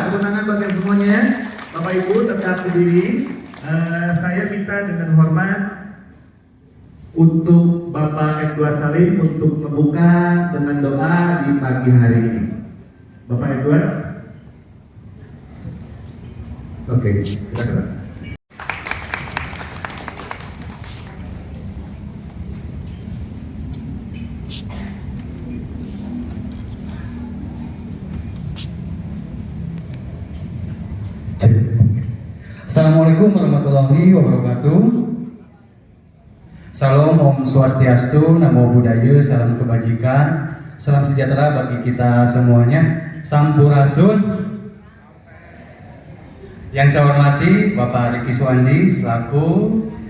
Kemenangan bagi semuanya, Bapak Ibu tetap berdiri. Saya minta dengan hormat untuk Bapak Edward Salim untuk membuka dengan doa di pagi hari ini. Bapak Edward, oke, silakan. Assalamualaikum warahmatullahi wabarakatuh. Salam Om Swastiastu, Namo Buddhaya, salam kebajikan, salam sejahtera bagi kita semuanya. Sampurasun. Yang saya hormati Bapak Riki Suwandi selaku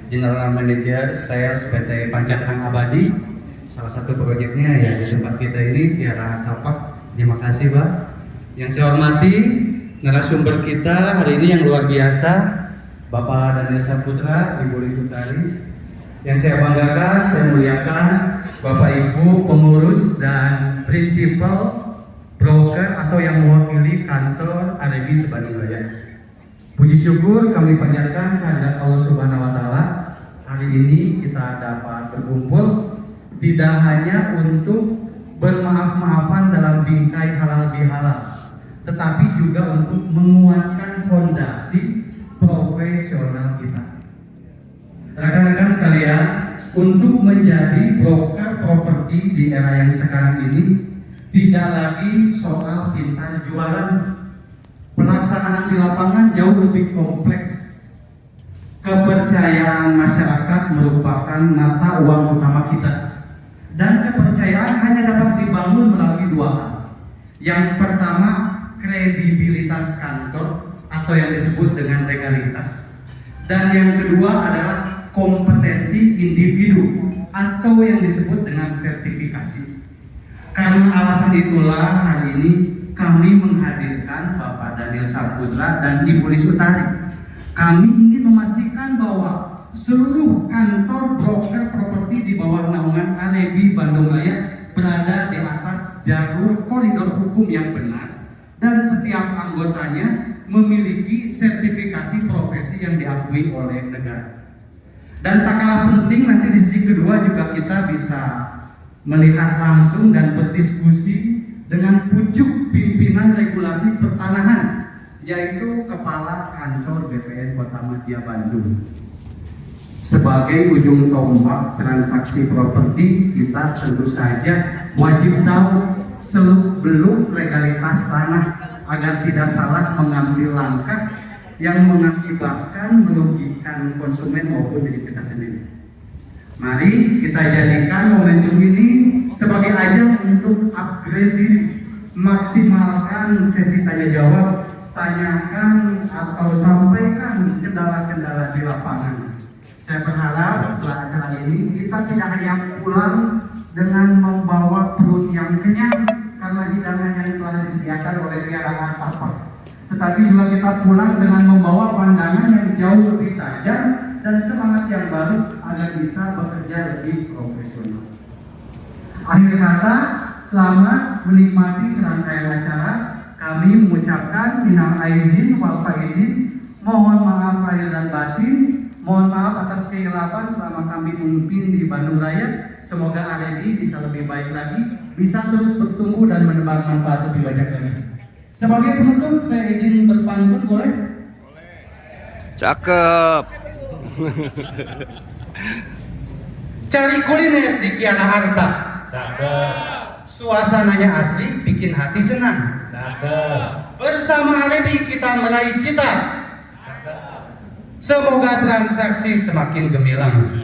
General Manager Sales PT Pancatang Abadi. Salah satu proyeknya ya di tempat kita ini Tiara Tapak. Terima kasih Pak. Yang saya hormati narasumber kita hari ini yang luar biasa, Bapak Daniel Saputra, Ibu Lisutari. Yang saya banggakan, saya muliakan Bapak Ibu pengurus dan prinsipal broker atau yang mewakili kantor Alebi Sebandung Raya. Puji syukur kami panjatkan kehadirat Allah Subhanahu wa Ta'ala. Hari ini kita dapat berkumpul tidak hanya untuk bermaaf-maafan dalam bingkai halal bihalal, tetapi juga untuk menguatkan fondasi profesional kita. Rekan-rekan sekalian, untuk menjadi broker properti di era yang sekarang ini tidak lagi soal pintar jualan. Pelaksanaan di lapangan jauh lebih kompleks. Kepercayaan masyarakat merupakan mata uang utama kita, dan kepercayaan hanya dapat dibangun melalui dua hal. Yang pertama, kredibilitas kantor atau yang disebut dengan legalitas, dan yang kedua adalah kompetensi individu atau yang disebut dengan sertifikasi. Karena alasan itulah hari ini kami menghadirkan Bapak Daniel Saputra dan Ibu Lisutari. Kami ingin memastikan bahwa seluruh kantor broker properti di bawah naungan Alebi Bandung Raya berada di atas jalur koridor hukum yang benar, dan setiap anggotanya memiliki sertifikasi profesi yang diakui oleh negara. Dan tak kalah penting, nanti di sisi kedua juga kita bisa melihat langsung dan berdiskusi dengan pucuk pimpinan regulasi pertanahan, yaitu Kepala Kantor BPN Kota Madya Bandung. Sebagai ujung tombak transaksi properti, kita tentu saja wajib tahu seluk-beluk legalitas tanah agar tidak salah mengambil langkah yang mengakibatkan merugikan konsumen maupun diri kita sendiri. Mari kita jadikan momentum ini sebagai ajang untuk upgrade diri, maksimalkan sesi tanya jawab, tanyakan atau sampaikan kendala-kendala di lapangan. Saya berharap setelah acara ini kita tidak hanya pulang dengan membawa perut yang kenyang karena hidangan yang telah disediakan oleh Tiara Tapak, tetapi juga kita pulang dengan membawa pandangan yang jauh lebih tajam dan semangat yang baru agar bisa bekerja lebih profesional. Akhir kata, selamat menikmati serangkaian acara. Kami mengucapkan minal aizin wal faizin, mohon maaf lahir dan batin, mohon maaf atas kehilapan selama kami memimpin di Bandung Raya. Semoga Alebi bisa lebih baik lagi, bisa terus bertumbuh dan menebar manfaat lebih banyak lagi. Sebagai penutup, saya izin berpantun, boleh? Cakep. Cari kuliner di Kiana Harta. Cakep. Suasananya asli, bikin hati senang. Cakep. Bersama Alebi kita meraih cita. Cakep. Semoga transaksi semakin gemilang.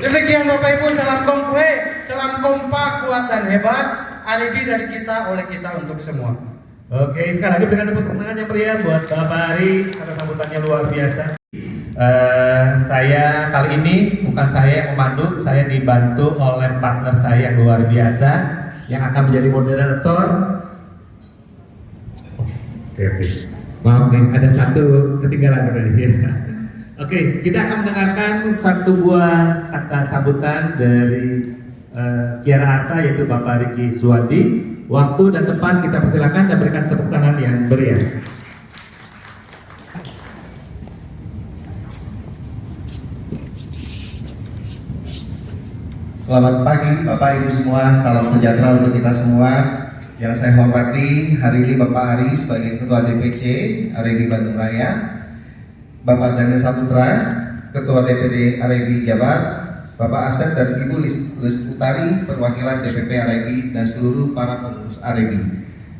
Demikian Bapak Ibu, salam kompak, kuat dan hebat. Alibi dari kita, oleh kita, untuk semua. Oke, sekali lagi berikan tepuk tangan yang meriah buat Bapak Aris atas sambutannya luar biasa. Saya kali ini bukan saya yang memandu, saya dibantu oleh partner saya yang luar biasa yang akan menjadi moderator. Oke. Maaf nih, ada satu ketinggalan tadi. Oke, kita akan mendengarkan satu buah kata sambutan dari Kiara Arta, yaitu Bapak Riki Suwandi. Waktu dan tempat kita persilakan dan berikan tepuk tangan yang meriah. Selamat pagi Bapak Ibu semua, salam sejahtera untuk kita semua. Yang saya hormati hari ini Bapak Ari sebagai Ketua DPC RIB Bandung Raya, Bapak Daniel Saputra, Ketua DPD RIB Jabar, Bapak Asep dan Ibu Lis Utari, perwakilan DPP RIB dan seluruh para pengurus RIB.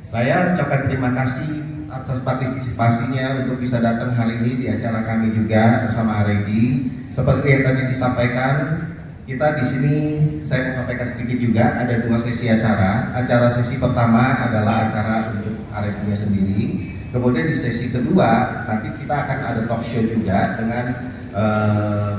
Saya ucapkan terima kasih atas partisipasinya untuk bisa datang hari ini di acara kami juga bersama RIB. Seperti yang tadi disampaikan, kita di sini saya mau sampaikan sedikit juga, ada dua sesi acara. Acara sesi pertama adalah acara untuk RIB-nya sendiri. Kemudian di sesi kedua nanti kita akan ada talk show juga dengan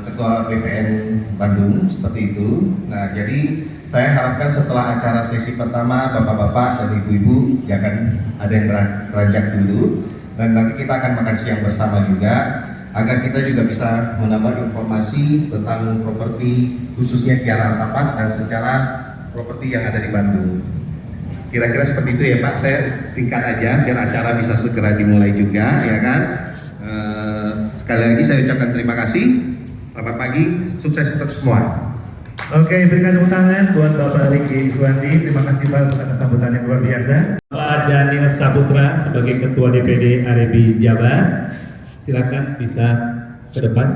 Ketua BPN Bandung seperti itu. Nah, jadi saya harapkan setelah acara sesi pertama bapak-bapak dan ibu-ibu jangan ada yang beranjak dulu, dan nanti kita akan makan siang bersama juga agar kita juga bisa menambah informasi tentang properti khususnya Kiara Arta Park dan secara properti yang ada di Bandung. Kira-kira seperti itu ya Pak, saya singkat aja biar acara bisa segera dimulai juga ya kan. Sekali lagi saya ucapkan terima kasih, selamat pagi, sukses untuk semua. Oke, berikan tepuk tangan buat Bapak Riki Suwandi. Terima kasih Pak atas sambutan yang luar biasa. Pak Daniel Saputra sebagai Ketua DPD RIB Jabar, silakan bisa ke depan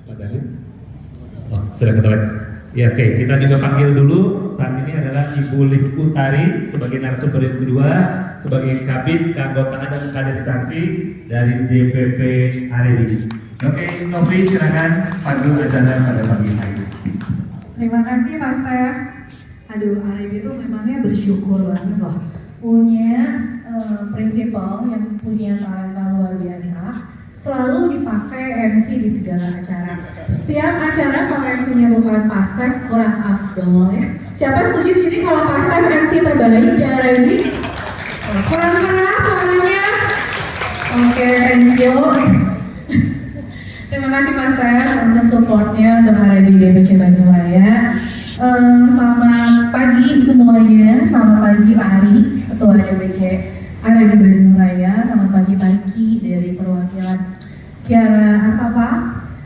Pak Daniel. Oh, sudah ke toilet. Ya, oke, kita juga panggil dulu. Saat ini adalah Ibu Lis Utari sebagai narasumber yang kedua, sebagai kabit keanggotaan dan kaderisasi dari DPP RIB. Oke, Novi silakan pandu acara pada pagi hari ini. Terima kasih Mas Teh. Aduh, RIB itu memangnya bersyukur banget loh punya prinsipal yang punya talenta luar biasa, selalu dipakai MC di segala acara. Setiap acara kalau MC-nya bukan Pastef kurang afdol ya. Siapa setuju sini kalau Pastef MC terbaik di RIB? Kurang keras suaranya. Oke, thank you. Terima kasih Pastef untuk supportnya untuk RIB DPC Bandung Raya. Selamat pagi semuanya. Selamat pagi Pak Ari, Ketua DPC RIB Bandung Raya. Selamat pagi Pak Riki dari perwakilan Kiara Arta Park.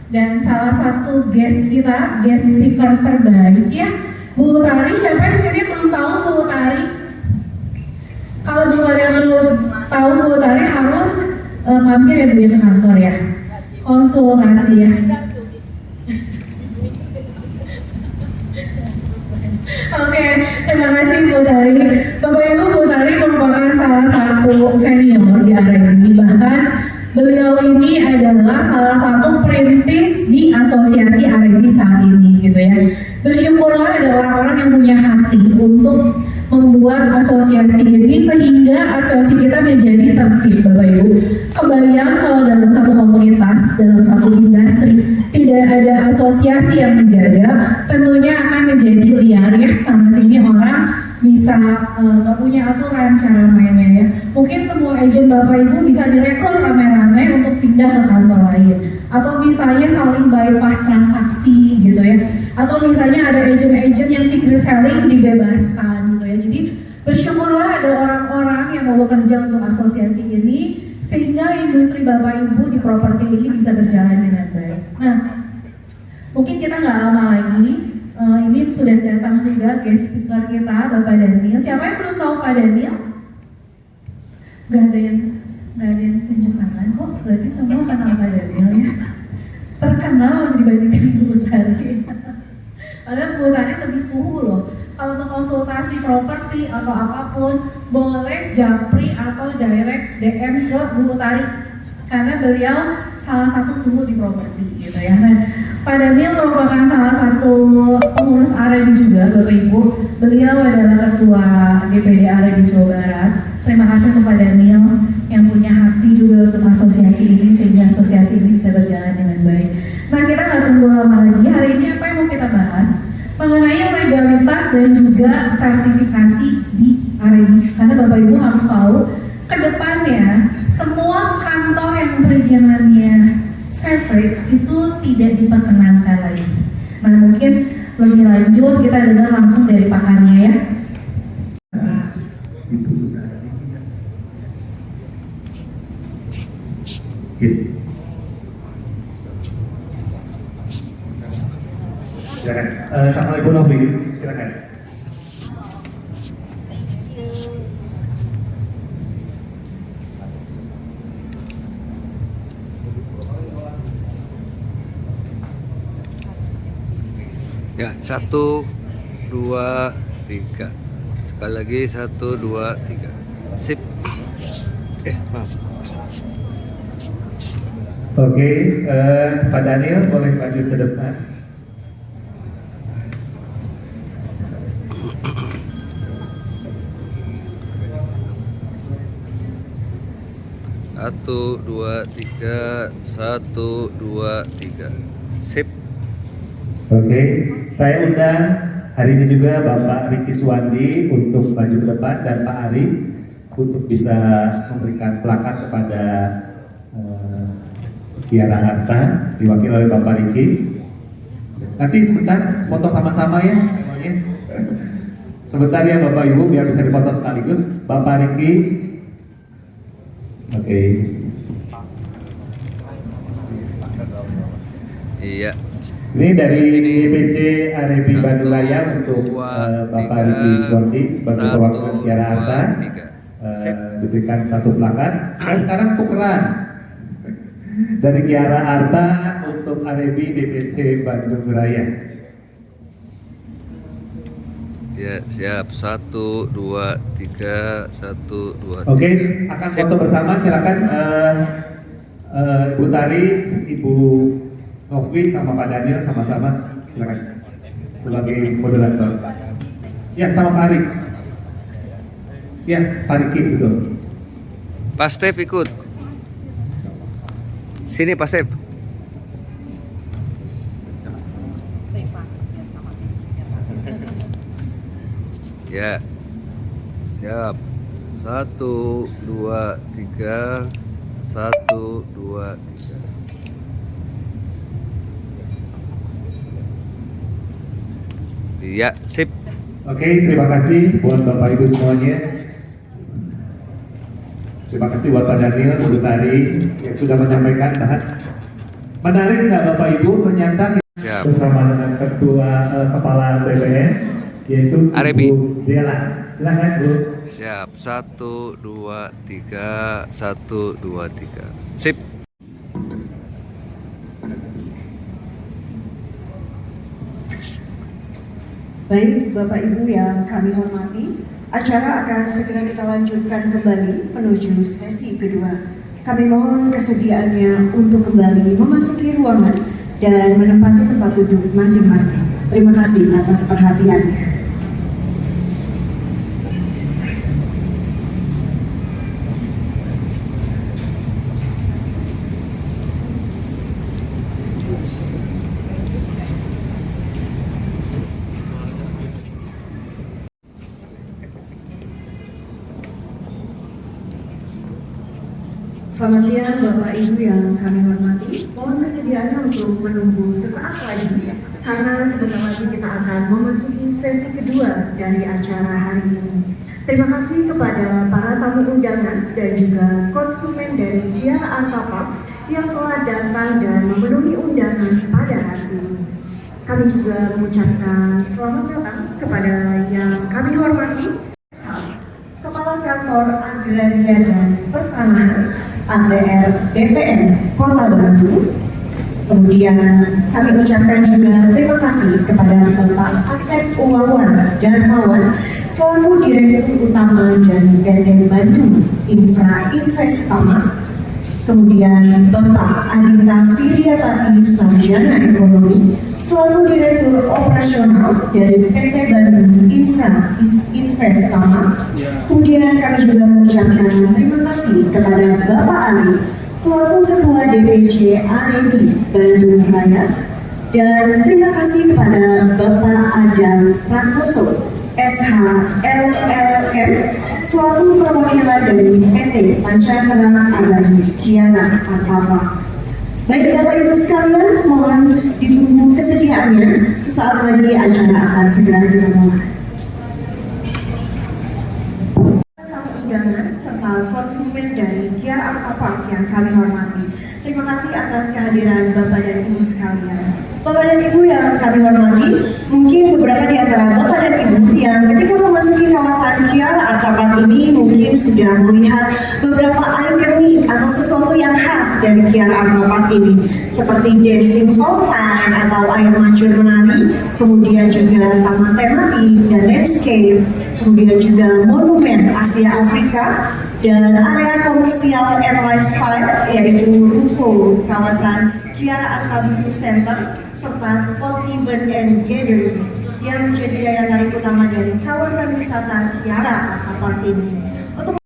Dan salah satu guest kita, guest speaker terbaik ya, Bu Utari. Siapa di sini belum tahu Bu Utari? Kalau belum ada yang belum tahu Bu Utari harus mampir ya Bu ya ke kantor ya, konsultasi ya. Oke, terima kasih Bu Tari. Bapak Ibu, Bu Tari merupakan salah satu senior di RIB. Bahkan beliau ini adalah salah satu perintis di asosiasi RIB saat ini gitu ya. Bersyukurlah ada orang-orang yang punya hati untuk membuat asosiasi ini sehingga asosiasi kita menjadi tertib Bapak Ibu. Kebayang kalau dalam satu komunitas, dalam satu industri tidak ada asosiasi yang menjaga, tentunya akan menjadi liar ya, sana sini orang bisa nggak punya aturan cara mainnya ya. Mungkin semua agent Bapak Ibu bisa direkrut rame-rame untuk pindah ke kantor lain, atau misalnya saling bypass transaksi gitu ya, atau misalnya ada agent-agent yang secret selling dibebaskan gitu ya. Jadi bersyukurlah ada orang-orang yang mau bekerja untuk asosiasi ini sehingga industri Bapak Ibu di properti ini bisa berjalan dengan baik. Nah, mungkin kita nggak lama lagi, ini sudah datang juga guest speaker kita, Bapak Daniel. Siapa yang belum tahu Pak Daniel? Gak ada yang tunjuk tangan kok. Berarti semua kenal Pak Daniel ya. Terkenal dibandingkan Bu Utari. Padahal Bu Utari lebih suhu loh. Kalau mau konsultasi properti atau apapun, boleh japri atau direct DM ke Bu Utari. Karena beliau salah satu suhu di properti gitu ya. Nah, Pak Daniel merupakan salah satu pengurus Arebi juga, Bapak Ibu. Beliau adalah Ketua DPD Arebi Jawa Barat. Terima kasih kepada Daniel yang punya hati juga untuk asosiasi ini sehingga asosiasi ini bisa berjalan dengan baik. Nah, kita nggak tunggu lama lagi. Hari ini apa yang mau kita bahas? Mengenai legalitas dan juga sertifikasi di Arebi. Karena Bapak Ibu harus tahu, ke depannya semua kantor yang perizinannya Safetrade itu tidak diperkenankan lagi. Nah, mungkin lebih lanjut kita dengar langsung dari pakarnya ya. Silakan. Sama Ibu Novi, silakan. Ya, 1, 2, 3. Sekali lagi 1, 2, 3. Sip. Maaf. Oke, Pak Daniel boleh maju ke depan. Satu, dua, tiga. 1, 2, 3. Sip. Oke, saya undang hari ini juga Bapak Riki Suwandi untuk maju ke depan dan Pak Ari untuk bisa memberikan plakat kepada Kiara Harta diwakili oleh Bapak Riki. Nanti sebentar foto sama-sama ya semuanya. Sebentar ya Bapak Ibu biar bisa difoto sekaligus. Bapak Riki. Oke. Iya. Ini dari DPC Arebi Bandung Raya untuk Bapak Riki Suwandi sebagai perwakilan Kiara Harta diberikan satu plakat. Dan sekarang tukeran dari Kiara Harta untuk Arebi DPC Bandung Raya. Ya, siap. 1, 2, 3. 1, 2, 3. Oke, akan foto bersama. Silakan Ibu Tari, Ibu Novi sama Pak Daniel sama-sama, silakan sebagai moderator. Ya, sama Pak Arik. Ya, Pak Riki betul. Pak Stef ikut. Sini Pak Stef. Ya. Siap. 1, 2, 3. 1, 2, 3. Iya, sip. Oke, terima kasih buat Bapak Ibu semuanya. Terima kasih buat Pak Daniel, Ibu Tari yang sudah menyampaikan bahan. Menarik nggak Bapak Ibu? Ternyata kita Siap. bersama dengan Ketua Kepala BPN yaitu Arebi. Ibu Dela. Silakan Bu. Siap. 1, 2, 3. 1, 2, 3. Sip. Baik, Bapak Ibu yang kami hormati, acara akan segera kita lanjutkan kembali menuju sesi kedua. Kami mohon kesediaannya untuk kembali memasuki ruangan dan menempati tempat duduk masing-masing. Terima kasih atas perhatiannya. Selamat siang Bapak Ibu yang kami hormati. Mohon kesediaannya untuk menunggu sesaat lagi karena sebentar lagi kita akan memasuki sesi kedua dari acara hari ini. Terima kasih kepada para tamu undangan dan juga konsumen dari Kiara Harta yang telah datang dan memenuhi undangan pada hari ini. Kami juga mengucapkan selamat datang kepada yang kami hormati Kepala Kantor Agraria dan Pertanahan ATR BPN Kota Bandung. Kemudian kami ucapkan juga terima kasih kepada Bapak Asep Wawan Darmawan selaku Direktur Utama dari PT Bandung Infra Investama. Kemudian Bapak Adita Firyapati Sarjana Ekonomi selaku Direktur Operasional dari PT Bandung Infra Investama. Kemudian kami juga mengucapkan terima kasih kepada Bapak Ali selaku Ketua DPC AREB Bandung Raya, dan terima kasih kepada Bapak Adam Prakoso SHLLM selaku perwakilan dari PT Pancaterang Abadi Kiara Artapa. Baik Bapak Ibu sekalian, mohon ditunggu kesediaannya. Sesaat lagi acara akan segera kita mulai. Tamu undangan serta konsumen dari Kiara Artapa yang kami hormati, terima kasih atas kehadiran Bapak dan Ibu sekalian. Bapak dan Ibu yang kami hormati, mungkin beberapa di antara Bapak dan Ibu yang ketika memasuki kawasan Kiara Artapa ini mungkin sudah melihat beberapa ikonik atau sesuatu yang khas dari Kiara Artapa ini, seperti dancing fountain atau air mancur menari, kemudian juga taman tematik dan landscape, kemudian juga monumen Asia Afrika, dan area komersial and lifestyle yaitu ruko kawasan Kiara Arta Business Center, serta spot event and gathering yang menjadi daya tarik utama dari kawasan wisata Kiara Arta Park ini. Untuk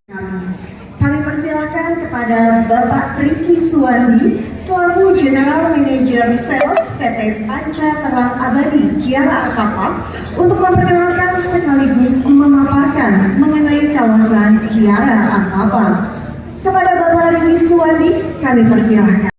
kami persilakan kepada Bapak Riki Suwandi selaku General Manager Sales PT Pancaterang Abadi Kiara Arta Park untuk memperkenalkan sekaligus memaparkan mengenai kawasan Kiara Arta Park. Kepada Bapak Riki Suwandi kami persilakan.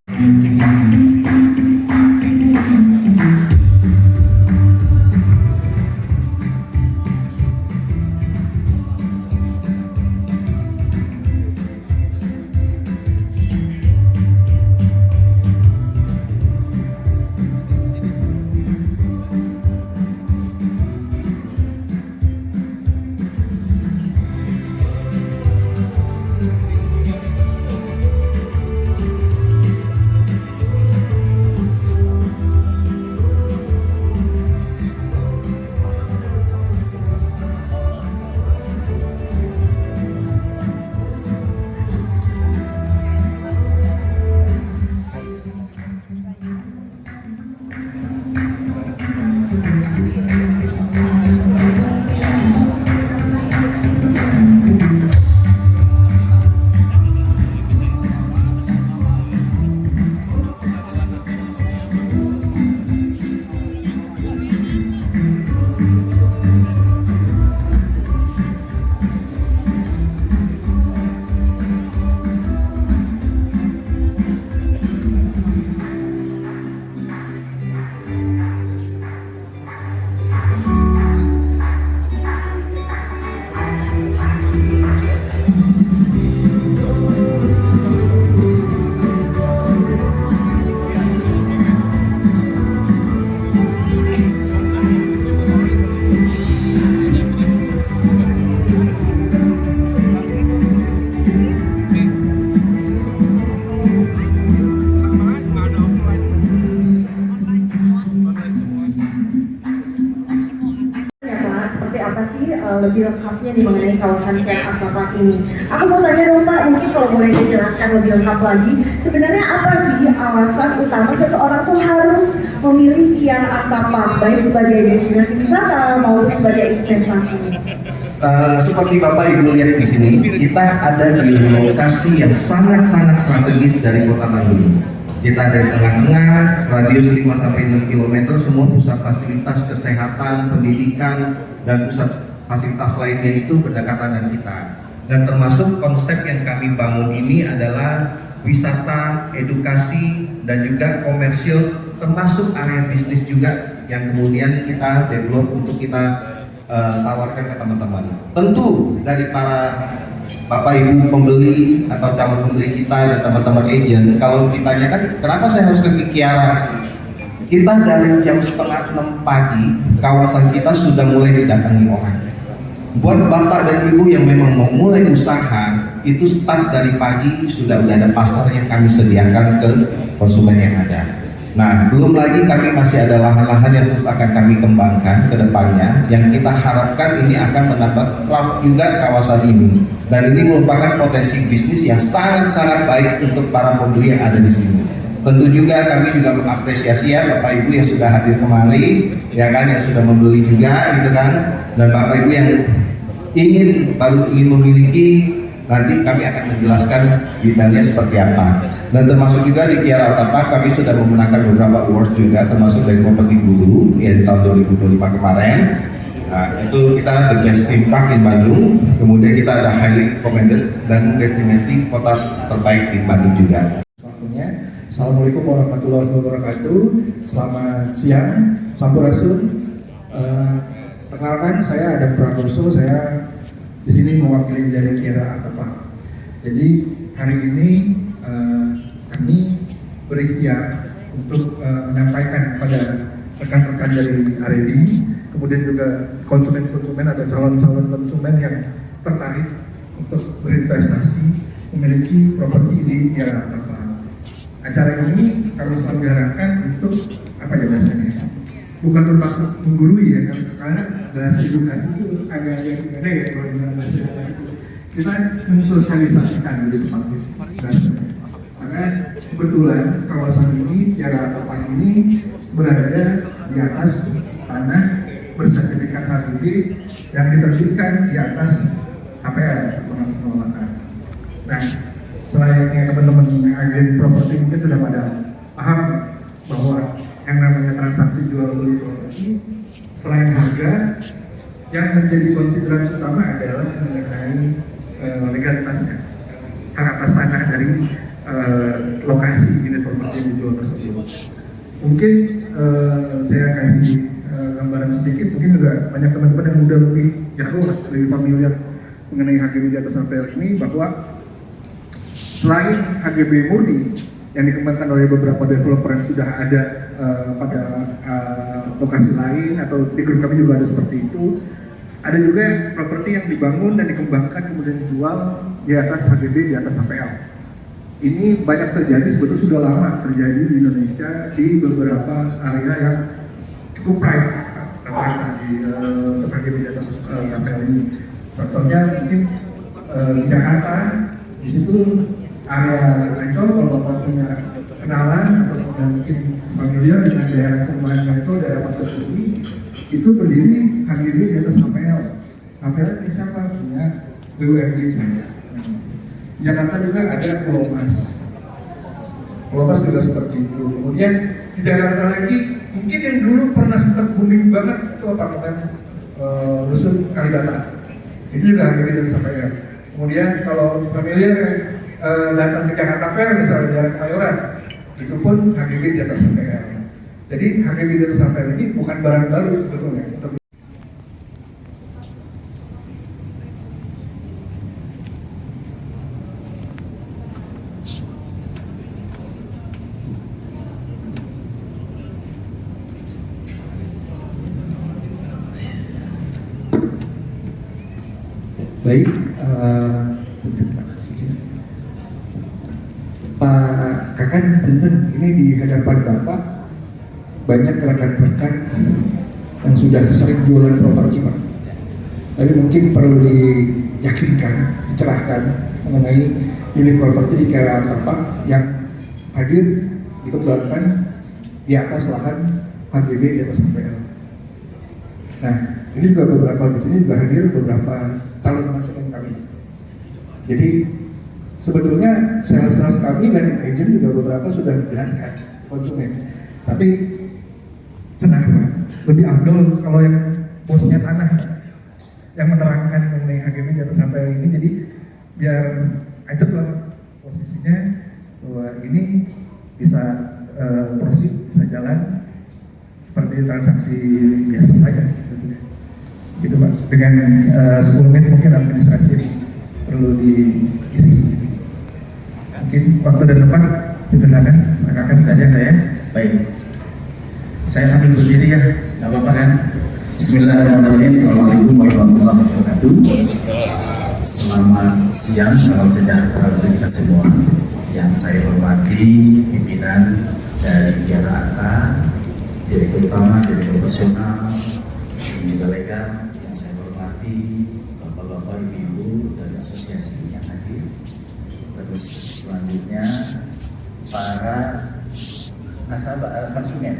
Lebih lengkapnya nih mengenai kawasan Kiara Arta Park ini. Aku mau tanya dong Pak, mungkin kalau boleh dijelaskan lebih lengkap lagi, sebenarnya apa sih alasan utama seseorang tuh harus memilih Kiara Arta Park, baik sebagai destinasi wisata maupun sebagai investasi? Seperti Bapak Ibu lihat di sini, kita ada di lokasi yang sangat-sangat strategis dari Kota Bandung. Kita dari tengah-tengah, radius 5-6 km, semua pusat fasilitas kesehatan, pendidikan, dan pusat fasilitas lainnya itu berdekatan dengan kita. Dan termasuk konsep yang kami bangun ini adalah wisata, edukasi, dan juga komersil, termasuk area bisnis juga yang kemudian kita develop untuk kita tawarkan ke teman-teman. Tentu dari para Bapak Ibu pembeli atau calon pembeli kita dan teman-teman agent, kalau ditanyakan kenapa saya harus ke Kiara, kita dari jam 5:30 pagi kawasan kita sudah mulai didatangi orang. Buat Bapak dan Ibu yang memang mau mulai usaha, itu start dari pagi sudah ada pasar yang kami sediakan ke konsumen yang ada. Nah, belum lagi kami masih ada lahan-lahan yang terus akan kami kembangkan ke depannya, yang kita harapkan ini akan menambah crowd juga kawasan ini. Dan ini merupakan potensi bisnis yang sangat-sangat baik untuk para pembeli yang ada di sini. Tentu juga kami juga mengapresiasi ya Bapak Ibu yang sudah hadir kemari, ya kan, yang sudah membeli juga gitu kan. Dan Bapak Ibu yang ingin memiliki, nanti kami akan menjelaskan detailnya seperti apa. Dan termasuk juga di Kiara Artapark kami sudah memenangkan beberapa awards juga, termasuk dari Properti Guru ya di tahun 2025 kemarin. Nah, itu kita the best theme park di Bandung. Kemudian kita ada highly recommended dan destinasi kota terbaik di Bandung juga. Waktunya. Assalamualaikum warahmatullahi wabarakatuh. Selamat siang, sampurasun. Perkenalkan, saya Adam Prakoso. Saya di sini mewakili dari Kiara Artapark. Jadi hari ini kami berikhtiar untuk menyampaikan kepada rekan-rekan dari RED, kemudian juga konsumen-konsumen atau calon-calon konsumen yang tertarik untuk berinvestasi memiliki properti di Kiara Artapark. Acara ini kami selenggarakan untuk apa ya bahasanya? Bukan bermaksud menggurui ya, karena bahasa edukasi itu agak gimana ya kalau di bahasa edukasi. Kita mensosialisasikan di tempat bisnis. Karena kebetulan kawasan ini, Kiara Artapark ini berada di atas tanah bersertifikat HGB yang diterbitkan di atas HPL atau pengelolaan. Nah, selainnya teman-teman agen properti mungkin sudah pada paham bahwa yang namanya transaksi jual beli properti selain harga, yang menjadi konsiderasi utama adalah mengenai legalitasnya, hak atas tanah dari lokasi unit properti yang dijual tersebut. Mungkin saya kasih gambaran sedikit, mungkin juga banyak teman-teman yang udah lebih jago, lebih familiar mengenai HGB di atas HPL ini, bahwa selain HGB murni yang dikembangkan oleh beberapa developer yang sudah ada pada lokasi lain atau di grup kami juga ada seperti itu, ada juga properti yang dibangun dan dikembangkan kemudian dijual di atas HGB, di atas HPL. Ini banyak terjadi, sebetulnya sudah lama terjadi di Indonesia di beberapa area yang cukup private di HGB di atas HPL ini. Contohnya mungkin di Jakarta, di situ area Ancol, kalau Bapak punya kenalan atau mungkin familiar dengan daerah perumahan Ancol, daerah Pasar Suri, itu berdiri HGB di atas HPL. HPL ini siapa? Punya BUMD saja. Di Jakarta juga ada Pulau Mas. Pulau Mas juga seperti itu. Kemudian di Jakarta lagi, mungkin yang dulu pernah sempat booming banget itu apa namanya, Rusun Kalibata. Itu juga HGB di atas HPL. Kemudian kalau familiar datang ke Jakarta Fair misalnya di daerah Kemayoran, itu pun HGB di atas HPL. Jadi HGB di atas HPL ini bukan barang baru sebetulnya. Baik, Pak Kakan, punten, ini di hadapan Bapak banyak rekan-rekan yang sudah sering jualan properti, Pak. Tapi mungkin perlu diyakinkan, dicerahkan mengenai unit properti di Kiara Artapark yang hadir dikembangkan di atas lahan HGB, di atas HPL. Nah, ini juga beberapa di sini juga hadir beberapa calon konsumen kami. Jadi sebetulnya sales kami dan agent juga beberapa sudah menjelaskan konsumen. Tapi tenang Pak, lebih afdol kalau yang bosnya tanah yang menerangkan mengenai HGB di atas HPL ini, jadi biar ajak lah posisinya bahwa ini bisa proceed, bisa jalan seperti transaksi biasa saja sebetulnya. Gitu Pak, dengan 10 menit mungkin administrasi ini perlu diisi. Mungkin waktu dan tempat silakan, akan saja saya. Baik, saya sambil berdiri ya, nggak apa-apa kan? Bismillahirrahmanirrahim. Assalamualaikum warahmatullahi wabarakatuh. Selamat siang, salam sejahtera untuk kita semua. Yang saya hormati pimpinan dari Tiara Anta, Direktur Utama, Direktur Operasional, dan juga legal yang saya hormati, Bapak-Bapak, Ibu-Ibu dari asosiasi yang hadir. Terus selanjutnya para nasabah konsumen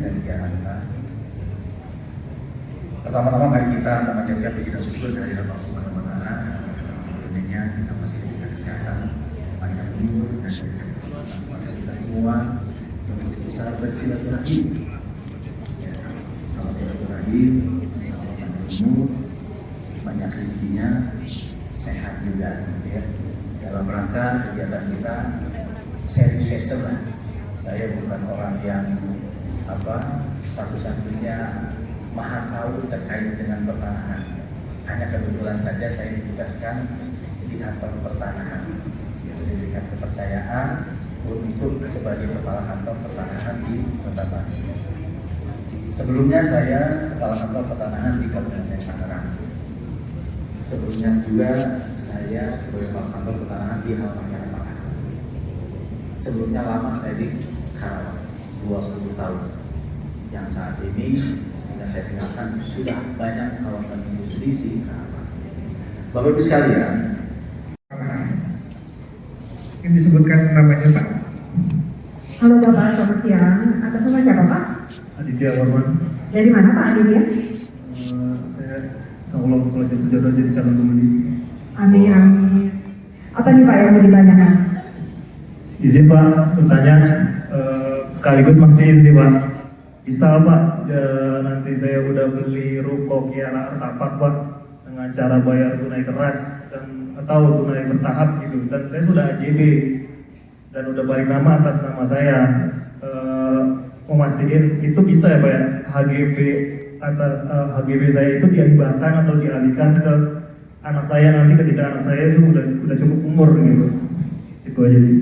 dari Tiara Anta. Pertama-tama mari kita memanjatkan puji dan syukur dari Allah Subhanahu wa Ta'ala. Akhirnya kita masih diberikan kesehatan, panjang umur, dan diberikan kesempatan kepada kita semua untuk bisa bersilaturahim. Ya, kalau silaturahim, insya Allah panjang umur, banyak rezekinya, sehat juga. Ya. Dalam rangka kegiatan kita sharing session lah. Saya bukan orang yang satu-satunya maha tahu terkait dengan pertanahan. Hanya kebetulan saja saya ditugaskan di kantor pertanahan, yaitu diberikan kepercayaan untuk sebagai kepala kantor pertanahan di Kota Bandung. Sebelumnya saya kepala kantor pertanahan di Kabupaten Tangerang. Sebelumnya juga saya sebagai kepala kantor pertanahan di Halmahera Pangan. Sebelumnya lama saya di Karawang, 20 tahun. Yang saat ini sudah saya tinggalkan, sudah banyak kawasan industri di Karawang. Bapak Ibu sekalian, Ini disebutkan namanya Pak. Halo Bapak, selamat siang. Atas nama siapa Pak? Aditya Warman. Dari mana Pak Aditya? Saya seolah pelajar pejabat jadi calon pemilih. Amin, amin. Apa nih Pak yang mau ditanyakan? Izin Pak, bertanya sekaligus mastiin sih Pak. Bisa Pak, nanti saya udah beli ruko Kiara Artapak Pak dengan cara bayar tunai keras dan atau tunai bertahap gitu. Dan saya sudah AJB dan udah balik nama atas nama saya. Mau mastiin itu bisa ya Pak ya, HGB saya itu dihibahkan atau dialihkan ke anak saya nanti ketika anak saya itu udah cukup umur gitu. Itu aja sih.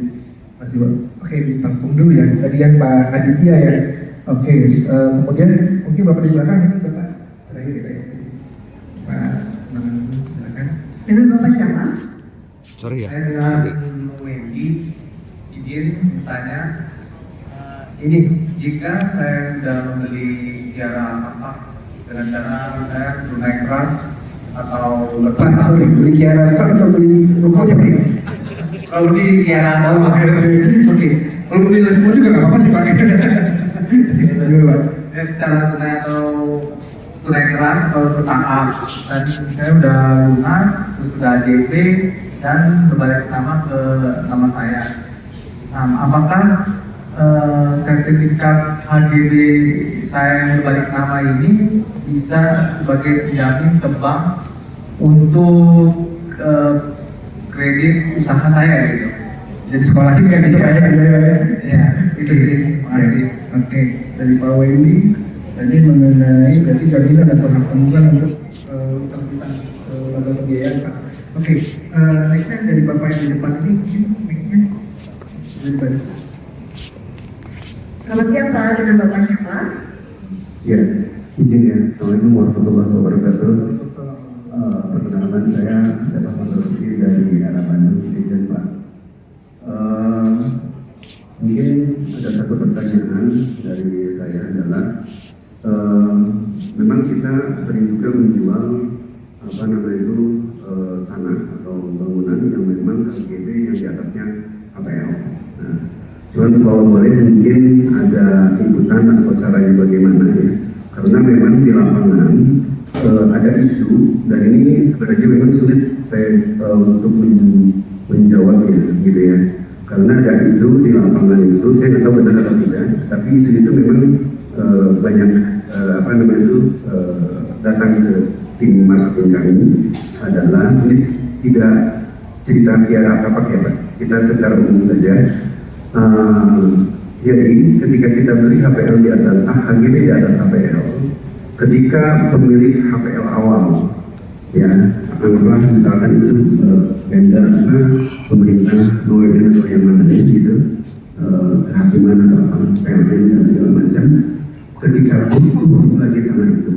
Masih Pak. Oke, ditampung dulu ya. Tadi yang Pak Aditya ya. Oke, kemudian mungkin Bapak di belakang ini Bapak terakhir ya. Pak, silakan. Dengan Bapak siapa? Sorry ya. Saya dengan Wendy, izin bertanya. Ini jika saya sudah membeli Tiara Artapak dengan cara saya tunai keras atau Pak, sorry, beli Kiara Pak atau beli rukonya Pak? kalau beli Tiara Artapak, Oke, kalau beli semua juga nggak apa-apa sih Pak. ya secara tunai atau tunai keras atau bertahap. Tadi saya udah lunas, sudah JP dan berbalik nama ke nama saya. Nah, apakah sertifikat HGB saya yang berbalik nama ini bisa sebagai penjamin ke bank untuk kredit usaha saya gitu? Jadi sekolah ini kan gitu Pak ya. Ya, itu sih. Terima kasih. Oke, dari Pak Wendy tadi mengenai berarti jaminan dan penghutang untuk utang-utang lembaga pembiayaan Pak. Oke, nextnya dari Bapak yang di depan ini mungkin mic-nya dari depan. Selamat siang Pak, dengan Bapak siapa? Ya, izin ya. Assalamualaikum warahmatullahi wabarakatuh. Perkenalkan saya Sepak Manusia dari arah Bandung, Dijen Pak. Mungkin ada satu pertanyaan dari saya adalah memang kita sering juga menjual tanah atau bangunan yang memang HGB yang di atasnya HPL. Nah, cuman kalau boleh mungkin ada inputan atau caranya bagaimana ya, karena memang di lapangan ada isu dan ini sebenarnya memang sulit saya untuk menjawabnya gitu ya, karena ada isu di lapangan itu saya nggak tahu benar atau tidak, tapi isu itu memang banyak datang ke tim marketing kami adalah ini tidak cerita Kiara Artapak ya Pak, kita secara umum saja. Jadi ketika kita beli HPL di atas HGB di atas HPL, ketika pemilik HPL awal ya anggaplah misalkan itu vendor pemerintah Noeden atau yang mana gitu, kehakiman atau apa PLN dan segala macam, ketika butuh lagi tanah itu,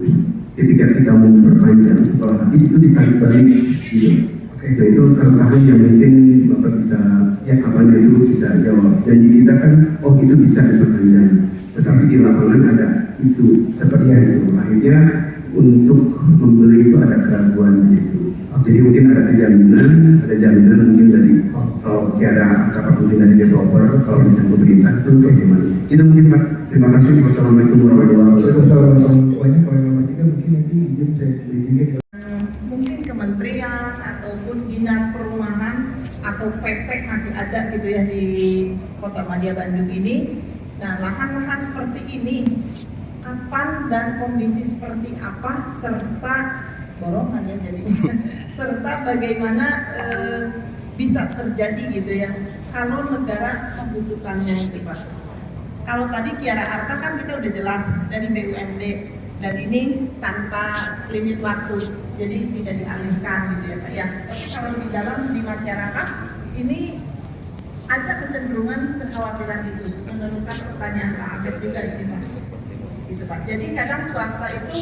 ketika kita mau perpanjang setelah habis itu ditarik balik gitu. Itu keresahan yang mungkin Bapak bisa ya kapan itu bisa jawab. Janji kita kan, oh itu bisa diperpanjang. Tetapi di lapangan ada isu seperti itu. Akhirnya untuk membeli itu ada keraguan di situ. Jadi mungkin ada jaminan mungkin dari kalau tiada kata mungkin dari developer, kalau dengan pemerintah itu bagaimana? Itu mungkin Pak. Terima kasih. Wassalamualaikum warahmatullahi wabarakatuh. Mungkin nanti izin saya bridging. Mungkin kementerian ataupun dinas perumahan atau PP masih ada gitu ya di Kota Madya Bandung ini. Nah, lahan-lahan seperti ini kapan dan kondisi seperti apa serta borongan ya jadinya serta bagaimana bisa terjadi gitu ya kalau negara membutuhkannya itu Pak. Kalau tadi Kiara Arta kan kita udah jelas dari BUMD dan ini tanpa limit waktu, jadi tidak dialihkan gitu ya Pak ya. Tapi kalau di dalam di masyarakat ini ada kecenderungan kekhawatiran itu. Meneruskan pertanyaan Pak Asep juga ini Pak. Gitu Pak. Jadi kadang swasta itu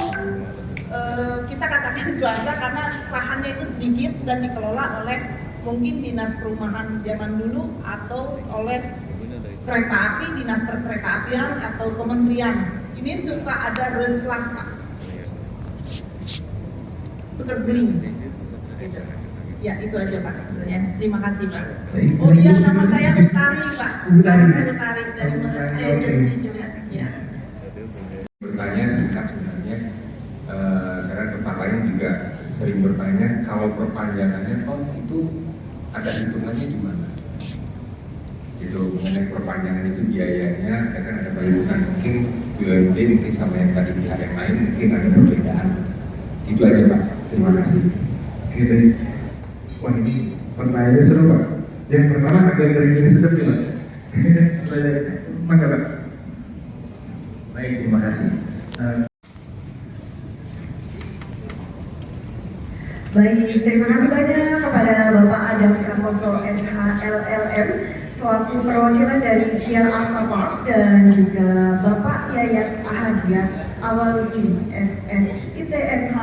kita katakan swasta karena lahannya itu sedikit dan dikelola oleh mungkin dinas perumahan zaman dulu atau oleh kereta api, dinas perkereta apian atau kementerian. Ini suka ada reslah Pak, tukar guling. Gitu. Ya itu aja Pak. Ya, terima kasih Pak. Oh iya nama saya Utari Pak. Saya Utari dari agensi juga. Ya. Bertanya singkat sebenarnya, karena tempat lain juga sering bertanya kalau perpanjangannya toh itu ada hitungannya di mana? Itu mengenai perpanjangan itu biayanya, ya kan ada perhitungan mungkin BUMD mungkin sama yang tadi pihak yang lain mungkin ada perbedaan. Itu aja Pak. Terima kasih. Oke baik. Wah ini pertanyaannya seru Pak. Yang pertama agak ngeri sedap ya Pak. Maka Pak. Baik, terima kasih. Baik, terima kasih banyak kepada Bapak Adam Prakoso SH LLM selaku perwakilan dari Kiara Arta Park dan juga Bapak Yayat Ahadiat Awaludin SS ITNH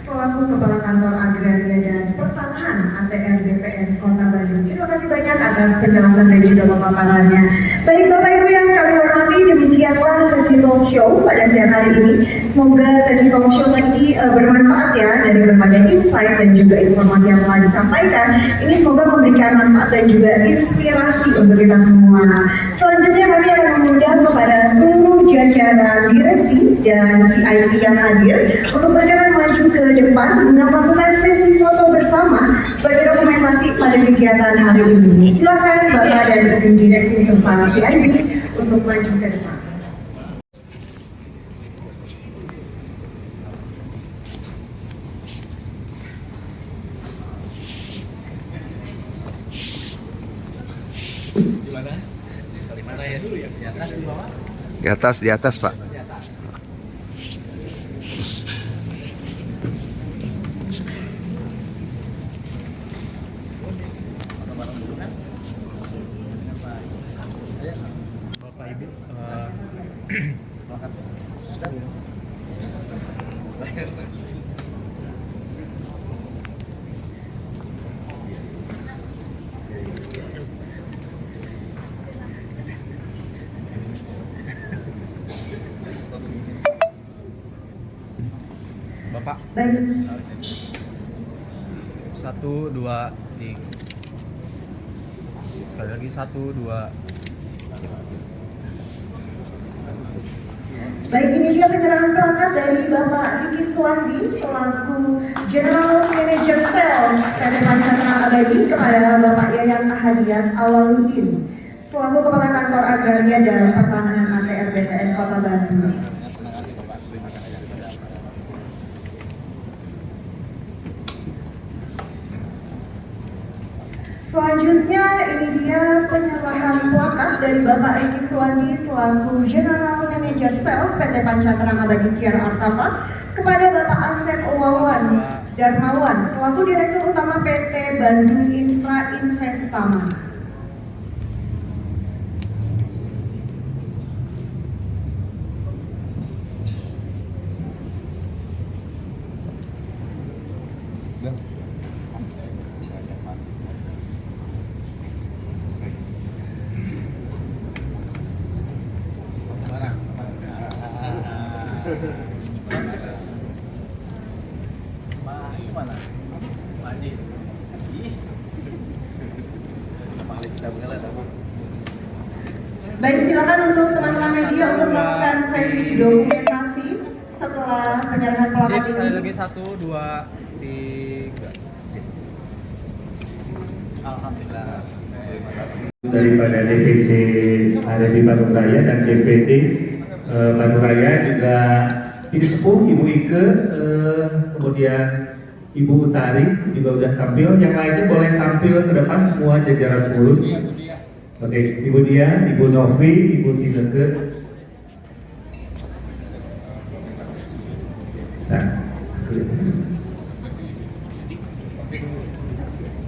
selaku Kepala Kantor Agraria dan Pertanahan ATR BPN Kota Bandung. Terima kasih banyak atas penjelasan dan juga pemaparannya. Baik Bapak Ibu yang kami hormati, demikianlah sesi talk show pada siang hari ini. Semoga sesi talk show tadi bermanfaat ya dari berbagai insight dan juga informasi yang telah disampaikan. Ini semoga memberikan manfaat dan juga inspirasi untuk kita semua. Selanjutnya kami akan mengundang kepada seluruh jajaran direksi dan VIP yang hadir untuk berkenan maju ke depan guna melakukan sesi foto bersama sebagai dokumentasi pada kegiatan hari ini. Silakan Bapak dan Ibu Direksi serta VIP untuk maju ke depan. Di atas Pak. Bapak Ibu, Bapak. Baik. 1, 2, 3. Sekali lagi 1, 2. Baik, ini dia penyerahan plakat dari Bapak Riki Suwandi selaku General Manager Sales PT Pancatra Abadi kepada Bapak Yayat Ahadiat Awaludin selaku Kepala Kantor Agraria dan Pertanahan ATR BPN Kota Bandung. Selanjutnya ini dia penyerahan plakat dari Bapak Riki Suwandi selaku General Manager Sales PT Pancatra Abadi Kiara Arta Park kepada Bapak Asep Wawan Darmawan selaku Direktur Utama PT Bandung Infra Investama. Mana? Mandi. Ih. Balik sabunnya lah. Baik, silakan untuk teman-teman media untuk melakukan sesi dokumentasi setelah penyerahan Sip, pelakat sekali ini. lagi 1, 2, 3. Sip. Alhamdulillah selesai. Terima kasih. Daripada DPC RMB Bandung Raya dan DPD Bandung Raya juga Ibu Sepuh, Ibu Ike, kemudian Ibu Utari juga udah tampil. Yang lainnya boleh tampil ke depan semua jajaran pengurus. Oke, Ibu Dia, Ibu Novi, Ibu Tineke. Nah,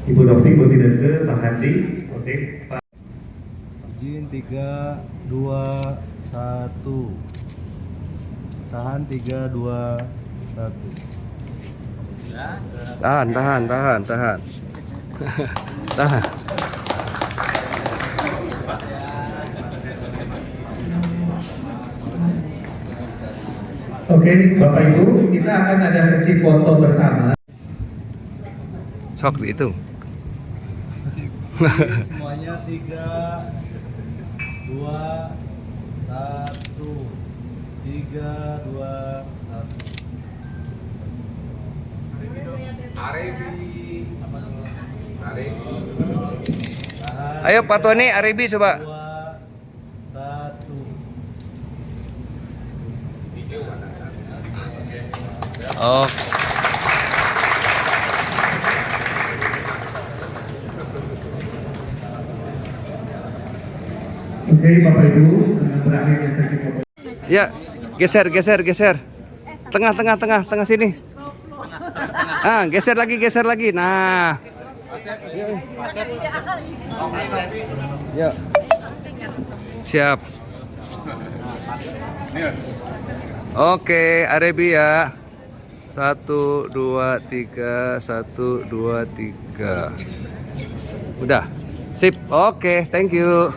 Ibu Novi, Ibu Tineke, Pak Handi. Oke, Pak. Izin 3, 2, 1. Tahan 3, 2, 1. Tahan. Tahan. Oke, Bapak Ibu, kita akan ada sesi foto bersama. Sok dihitung. Semuanya 3, 2, 1. 3, 2, 1. Ayo Pak Tony, Arebi coba. 2, 1. Oh. Oke, Bapak Ibu, berakhirnya sesi foto. Ya, geser. Tengah sini. Ah, geser lagi. Nah. Ya. Siap. Oke, Arebi ya. 1, 2, 3. 1, 2, 3. Udah. Sip. Oke, thank you.